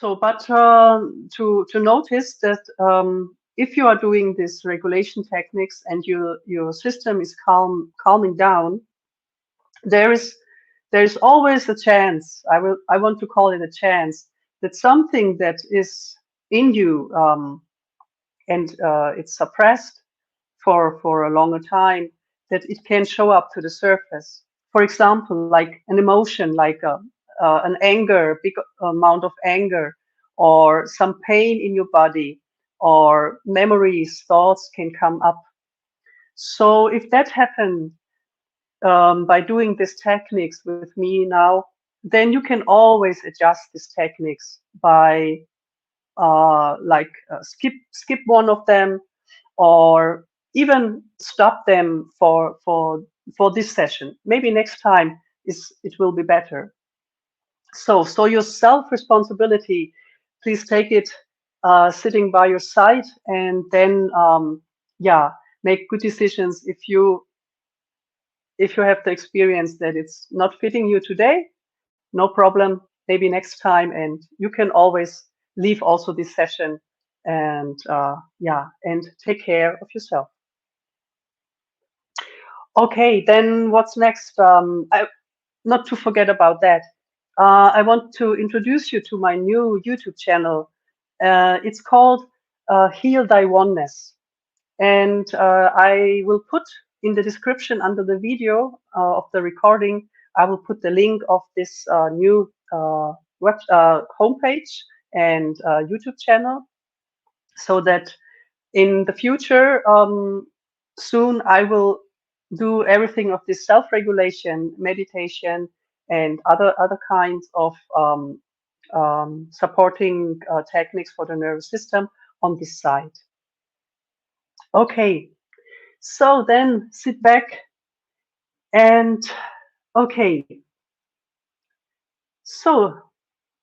But to notice that if you are doing this regulation techniques and your system is calming down, there is always a chance. I want to call it a chance that something that is in you and it's suppressed for a longer time, that it can show up to the surface. For example, like an emotion, like an anger, big amount of anger, or some pain in your body, or memories, thoughts can come up. So if that happened by doing these techniques with me now, then you can always adjust these techniques by skip one of them, or even stop them for this session. Maybe next time it will be better. So your self responsibility, please take it sitting by your side, and then yeah, make good decisions. If you have the experience that it's not fitting you today, no problem. Maybe next time, and you can always leave also this session, and yeah, and take care of yourself. Okay, then what's next? Not to forget about that. I want to introduce you to my new YouTube channel. It's called Heal Thy Oneness. And I will put in the description under the video of the recording, I will put the link of this new homepage and YouTube channel, so that in the future, soon I will do everything of this self-regulation, meditation, and other kinds of supporting techniques for the nervous system on this side. Okay, so then sit back and okay. So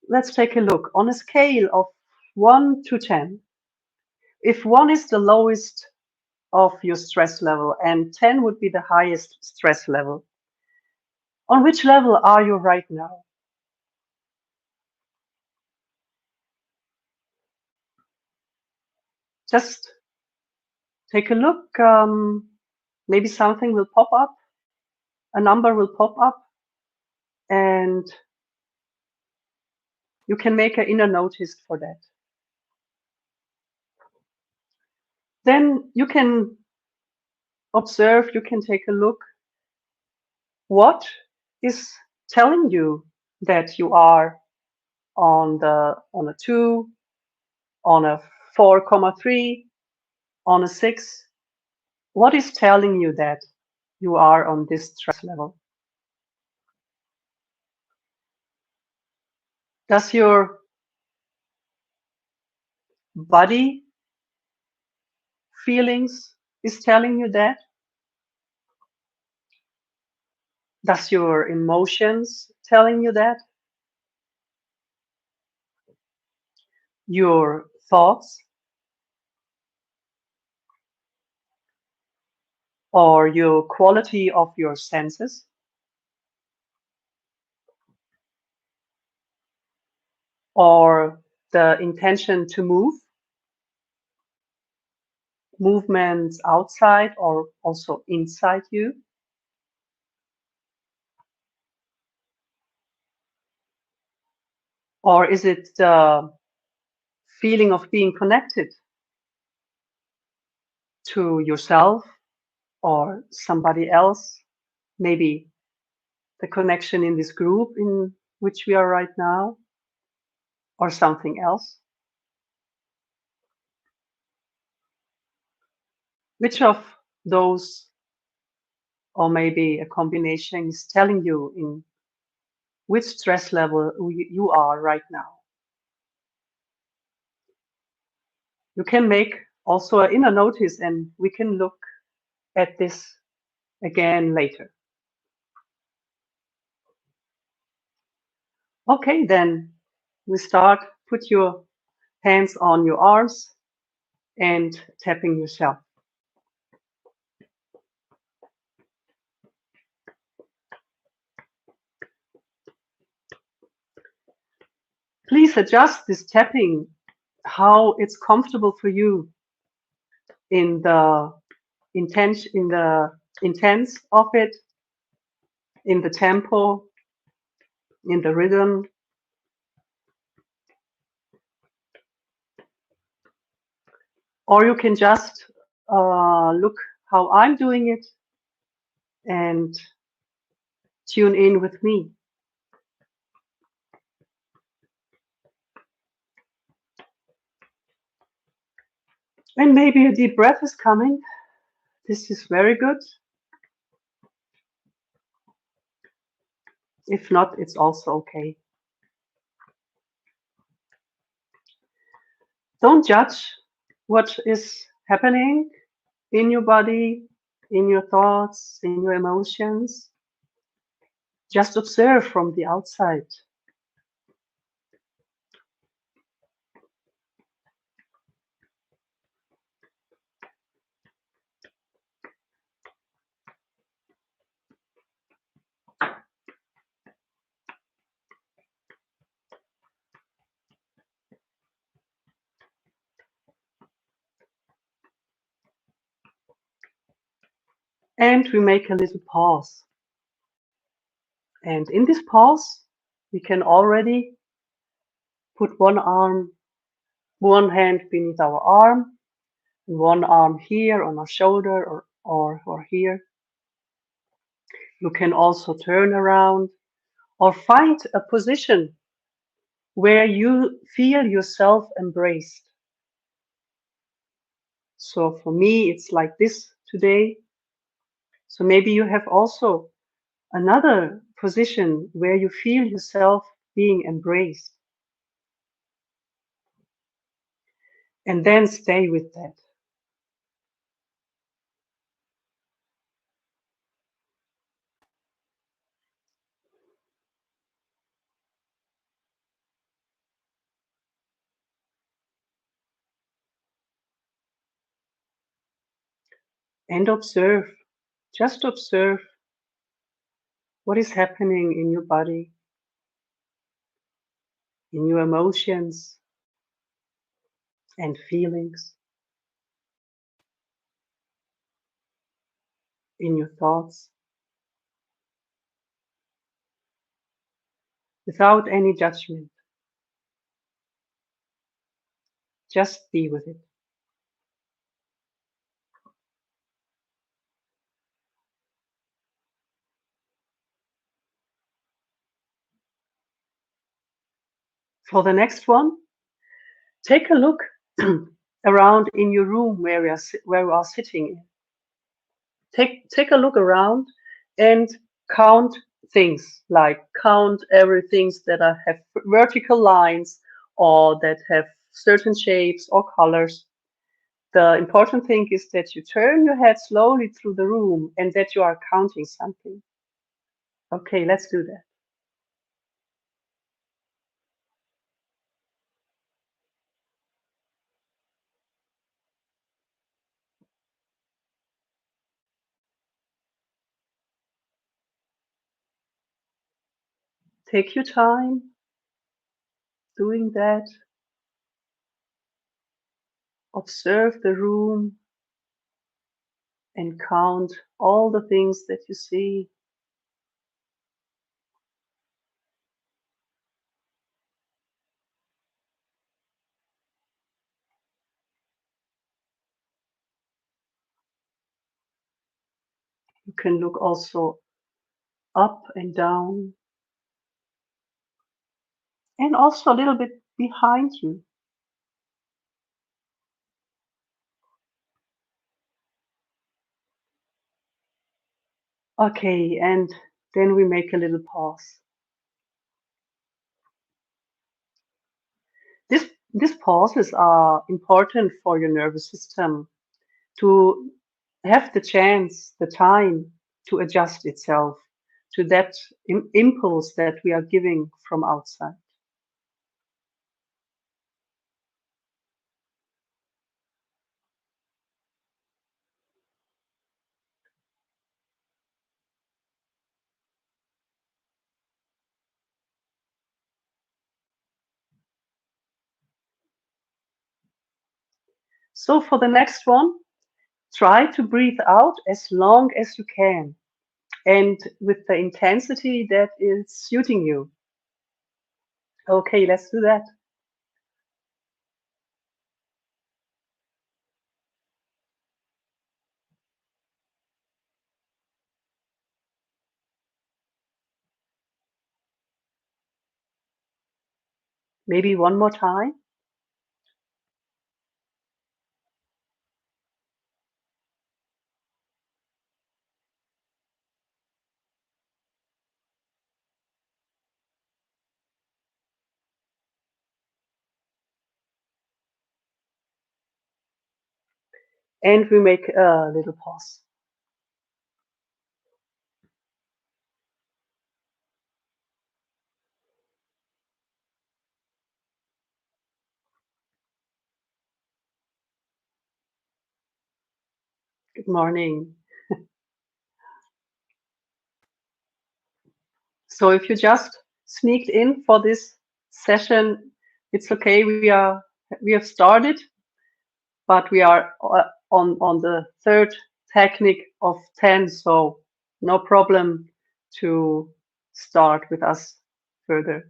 let's take a look on a scale of 1 to 10. If 1 is the lowest of your stress level and 10 would be the highest stress level, on which level are you right now? Just take a look. Maybe something will pop up, a number will pop up, and you can make an inner notice for that. Then you can observe, you can take a look. What is telling you that you are on a 2, on a 4,3, on a 6? What is telling you that you are on this stress level? Does your body feelings is telling you that? Does your emotions telling you that? Your thoughts? Or your quality of your senses? Or the intention to move? Movements outside or also inside you? Or is it the feeling of being connected to yourself or somebody else? Maybe the connection in this group in which we are right now, or something else? Which of those, or maybe a combination, is telling you in which stress level you are right now? You can make also an inner notice, and we can look at this again later. Okay, then we start. Put your hands on your arms and tapping yourself. Please adjust this tapping how it's comfortable for you in the intense of it, in the tempo, in the rhythm. Or you can just look how I'm doing it and tune in with me. And maybe a deep breath is coming. This is very good. If not, it's also okay. Don't judge what is happening in your body, in your thoughts, in your emotions. Just observe from the outside. And we make a little pause. And in this pause, we can already put one hand beneath our arm, and one arm here on our shoulder or here. You can also turn around or find a position where you feel yourself embraced. So for me, it's like this today. So maybe you have also another position where you feel yourself being embraced. And then stay with that. And observe, just observe what is happening in your body, in your emotions and feelings, in your thoughts, without any judgment. Just be with it. For the next one, take a look around in your room where you are sitting. Take a look around and count things, like count everything that have vertical lines or that have certain shapes or colors. The important thing is that you turn your head slowly through the room and that you are counting something. Okay, let's do that. Take your time doing that. Observe the room and count all the things that you see. You can look also up and down and also a little bit behind you. Okay, and then we make a little pause. These pauses are important for your nervous system to have the chance, the time to adjust itself to that impulse that we are giving from outside. So for the next one, try to breathe out as long as you can and with the intensity that is suiting you. Okay, let's do that. Maybe one more time. And we make a little pause. Good morning. So if you just sneaked in for this session, it's okay. We have started, but we are on the third technique of 10, so no problem to start with us further.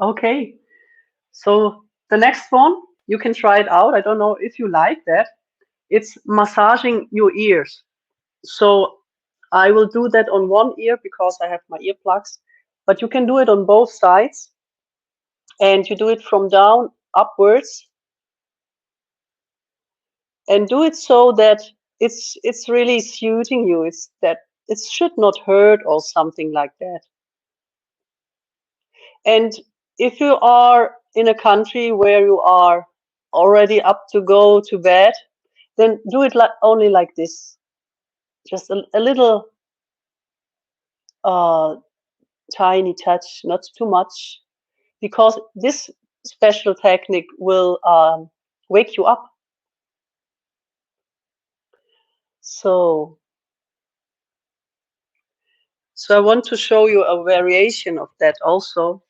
Okay, so the next one, you can try it out. I don't know if you like that. It's massaging your ears. So I will do that on one ear because I have my earplugs, but you can do it on both sides, and you do it from down upwards, and do it so that it's really suiting you. It's that it should not hurt or something like that. And if you are in a country where you are already up to go to bed, then do it like only like this, just a little uh, tiny touch, not too much, because this special technique will wake you up. So, so I want to show you a variation of that also,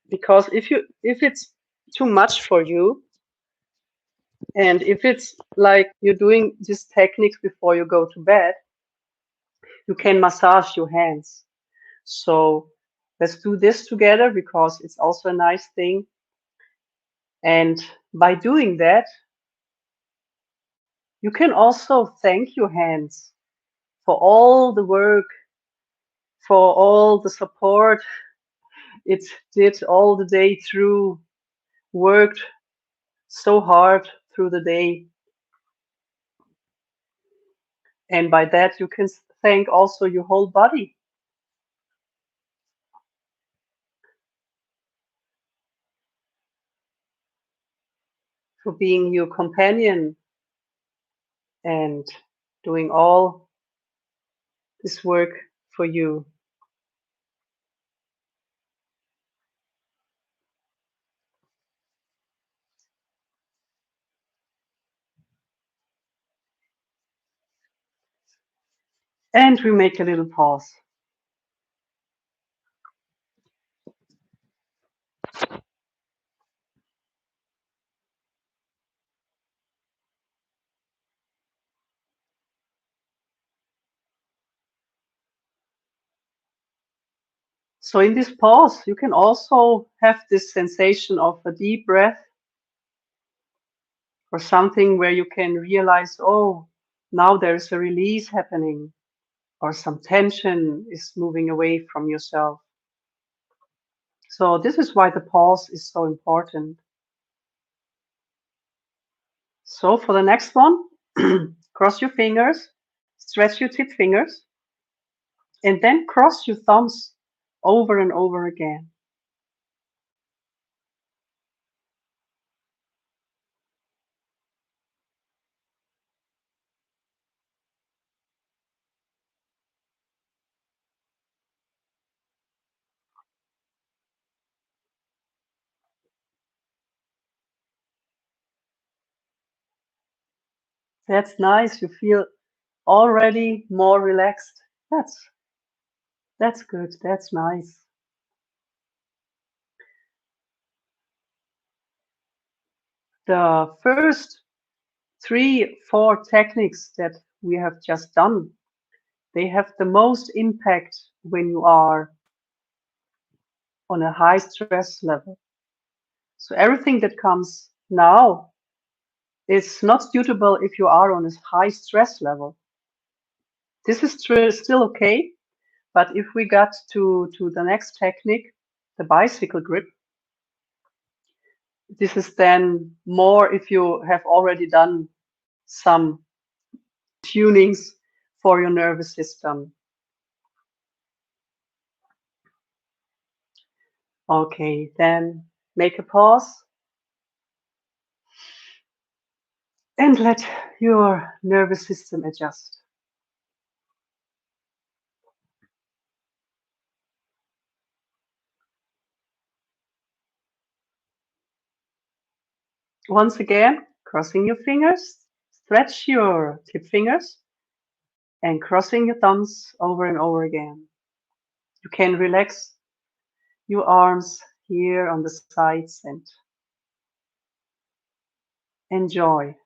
because if it's too much for you, and if it's like you're doing this technique before you go to bed, you can massage your hands. So let's do this together because it's also a nice thing. And by doing that, you can also thank your hands for all the work, for all the support it did all the day through, worked so hard through the day. And by that, you can thank also your whole body for being your companion and doing all this work for you. And we make a little pause. So in this pause, you can also have this sensation of a deep breath or something where you can realize, oh, now there's a release happening or some tension is moving away from yourself. So this is why the pause is so important. So for the next one, cross your fingers, stretch your tip fingers, and then cross your thumbs over and over again. That's nice. You feel already more relaxed. That's good. That's nice. The first 3-4 techniques that we have just done, they have the most impact when you are on a high stress level. So everything that comes now is not suitable if you are on a high stress level. This is still okay, but if we got to the next technique, the bicycle grip, this is then more if you have already done some tunings for your nervous system. Okay, then make a pause and let your nervous system adjust. Once again, crossing your fingers, stretch your tip fingers and crossing your thumbs over and over again. You can relax your arms here on the sides and enjoy.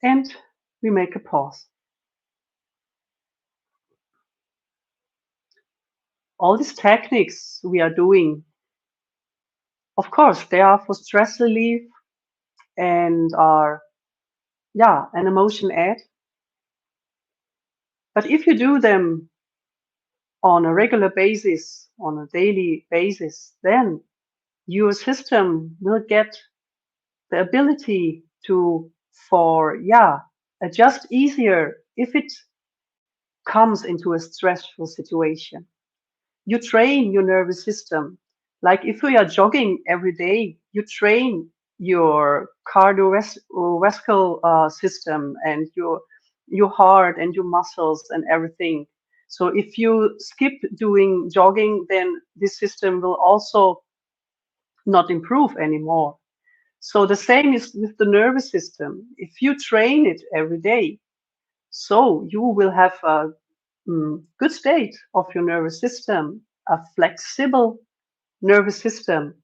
And we make a pause. All these techniques we are doing, of course, they are for stress relief and are, an emotion aid. But if you do them on a regular basis, on a daily basis, then your system will get the ability to, adjust easier if it comes into a stressful situation. You train your nervous system. Like if we are jogging every day, you train your cardiovascular system and your heart and your muscles and everything. So if you skip doing jogging, then this system will also not improve anymore. So the same is with the nervous system. If you train it every day, so you will have a good state of your nervous system, a flexible nervous system.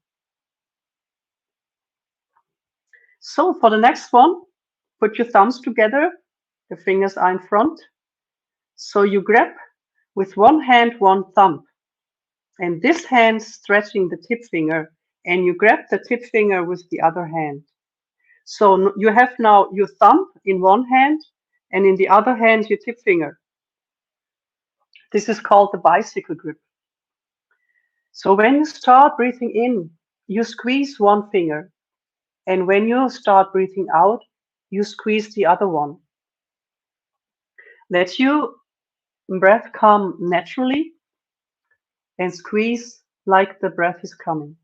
So for the next one, put your thumbs together, the fingers are in front. So you grab with one hand, one thumb, and this hand stretching the tip finger, and you grab the tip finger with the other hand. So you have now your thumb in one hand, and in the other hand, your tip finger. This is called the bicycle grip. So when you start breathing in, you squeeze one finger. And when you start breathing out, you squeeze the other one. Let your breath come naturally and squeeze like the breath is coming.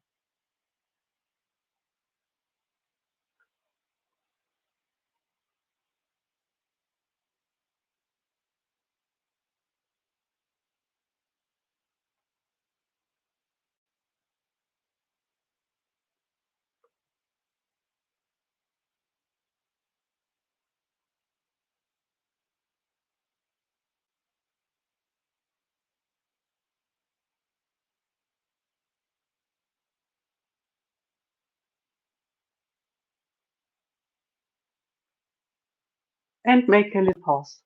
And make a little pause.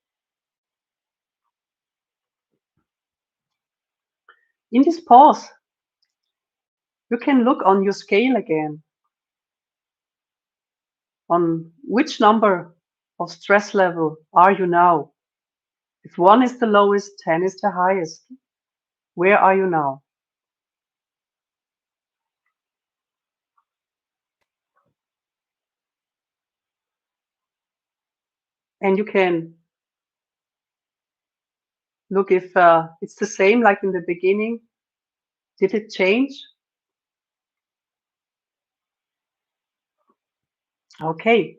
In this pause, you can look on your scale again, on which number of stress level are you now. If 1 is the lowest, 10 is the highest. Where are you now? And you can look if it's the same like in the beginning. Did it change? Okay.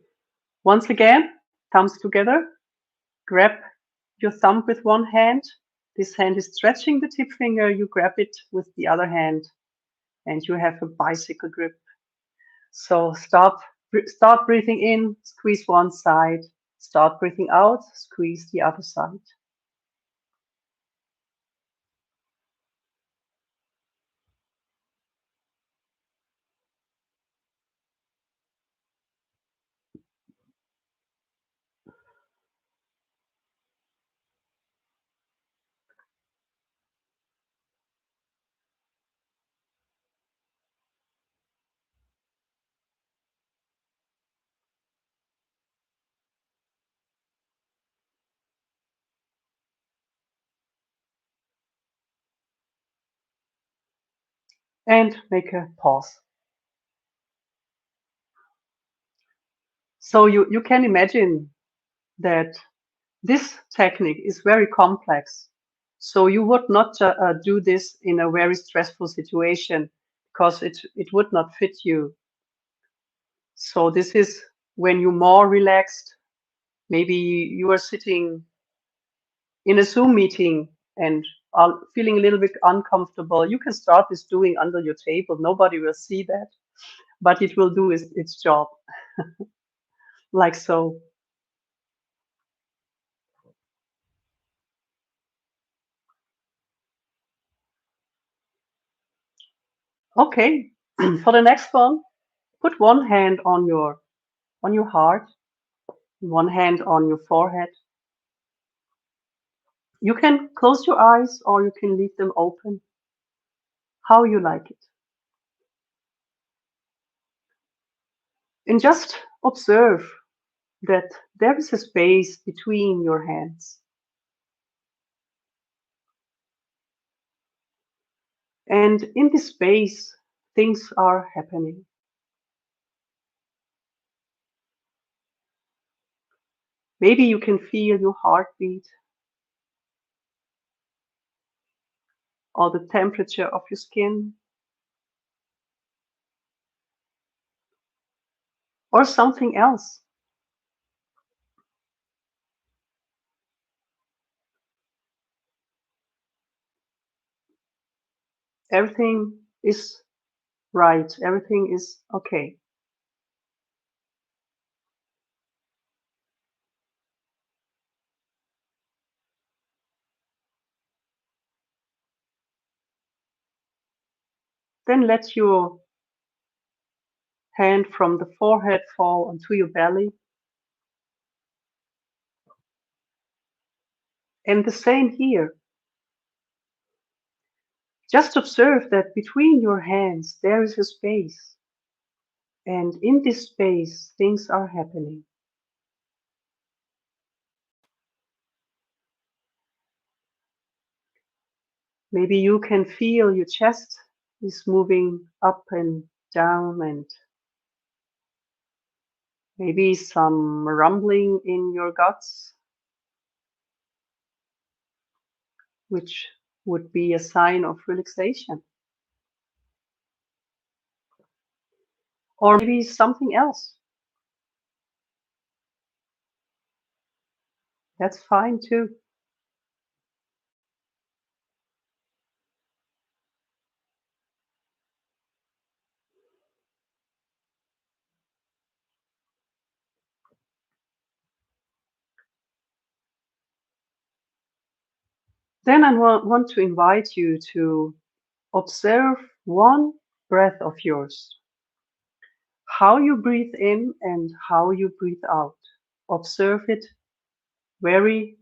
Once again, thumbs together. Grab your thumb with one hand, this hand is stretching the tip finger, you grab it with the other hand and you have a bicycle grip. So start breathing in, squeeze one side, start breathing out, squeeze the other side. And make a pause. So you can imagine that this technique is very complex. So you would not do this in a very stressful situation because it would not fit you. So this is when you're more relaxed. Maybe you are sitting in a Zoom meeting and are feeling a little bit uncomfortable. You can start this doing under your table. Nobody will see that, but it will do its job, like so. Okay, for the next one, put one hand on your heart, one hand on your forehead. You can close your eyes or you can leave them open, how you like it. And just observe that there is a space between your hands. And in this space, things are happening. Maybe you can feel your heartbeat or the temperature of your skin or something else. Everything is right. Everything is okay. Then let your hand from the forehead fall onto your belly. And the same here. Just observe that between your hands there is a space. And in this space, things are happening. Maybe you can feel your chest is moving up and down, and maybe some rumbling in your guts, which would be a sign of relaxation. Or maybe something else. That's fine too. Then I want to invite you to observe one breath of yours, how you breathe in and how you breathe out. Observe it very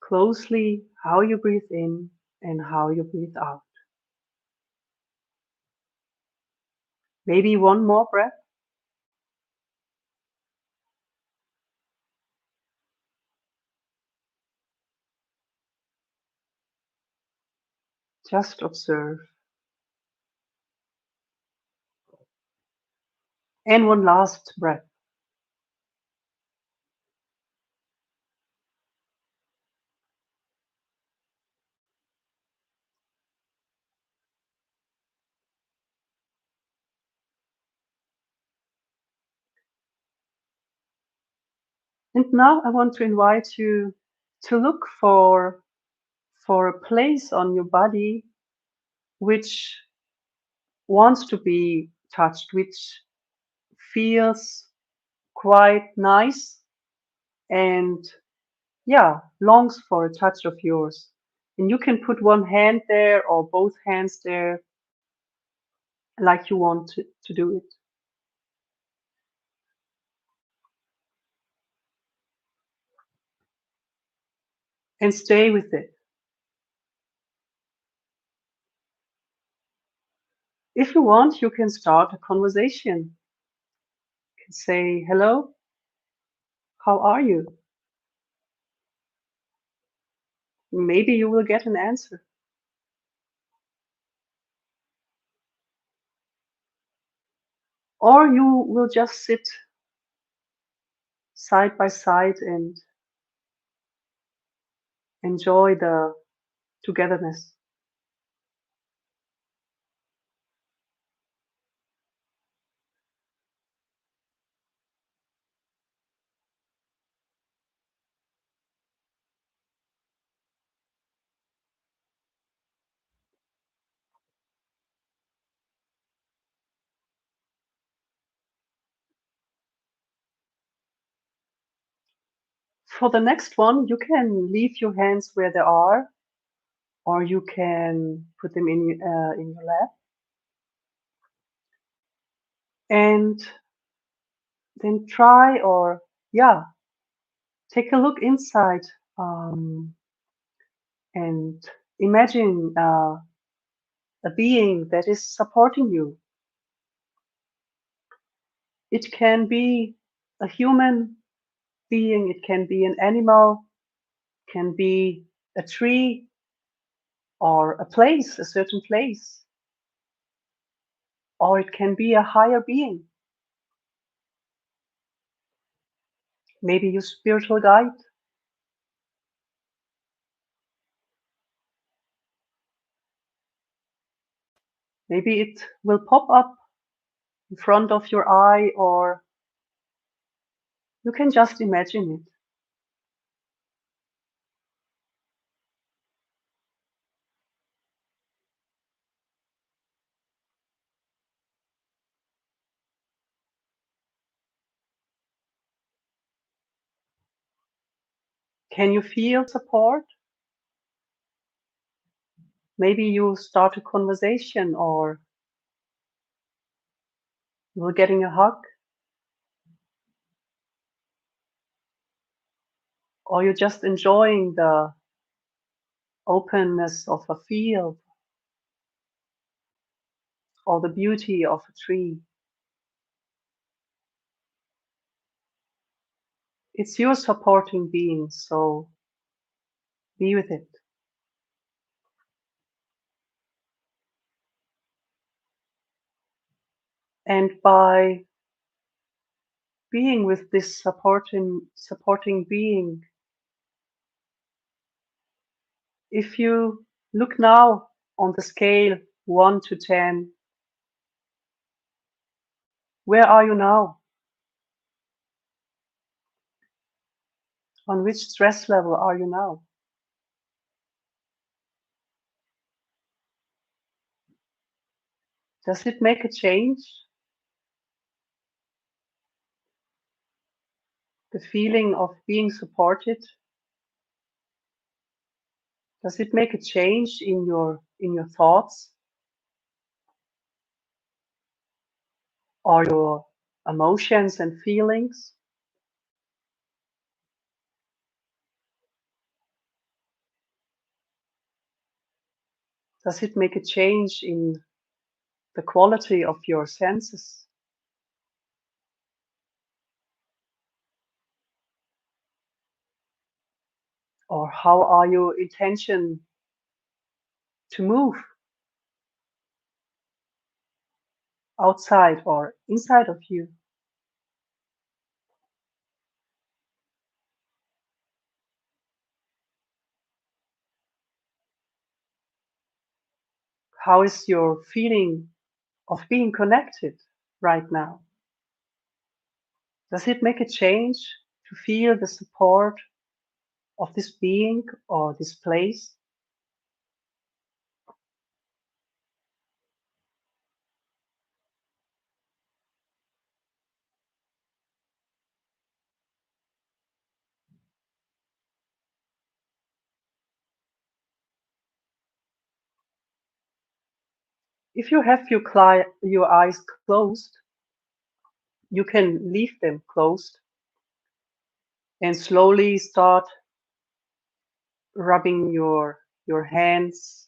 closely, how you breathe in and how you breathe out. Maybe one more breath. Just observe. And one last breath. And now I want to invite you to look for a place on your body which wants to be touched, which feels quite nice and yeah, longs for a touch of yours. And you can put one hand there or both hands there like you want to do it. And stay with it. If you want, you can start a conversation. You can say, hello, how are you? Maybe you will get an answer. Or you will just sit side by side and enjoy the togetherness. For the next one, you can leave your hands where they are, or you can put them in your lap. And then try or, yeah, take a look inside and imagine a being that is supporting you. It can be a human being, it can be an animal, can be a tree or a place, a certain place, or it can be a higher being, maybe your spiritual guide. Maybe it will pop up in front of your eye, or you can just imagine it. Can you feel support? Maybe you start a conversation or you're getting a hug or you're just enjoying the openness of a field or the beauty of a tree. It's your supporting being, so be with it. And by being with this supporting being, if you look now on the scale 1 to 10, where are you now? On which stress level are you now? Does it make a change? The feeling of being supported, does it make a change in your thoughts or your emotions and feelings? Does it make a change in the quality of your senses? Or how are your intention to move outside or inside of you? How is your feeling of being connected right now? Does it make a change to feel the support of this being or this place. If you have your eyes closed, you can leave them closed and slowly start rubbing your hands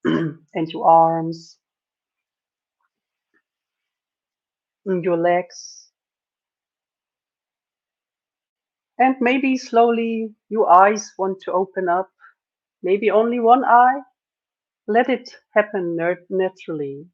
and your arms and your legs. And maybe slowly your eyes want to open up, maybe only one eye. Let it happen naturally.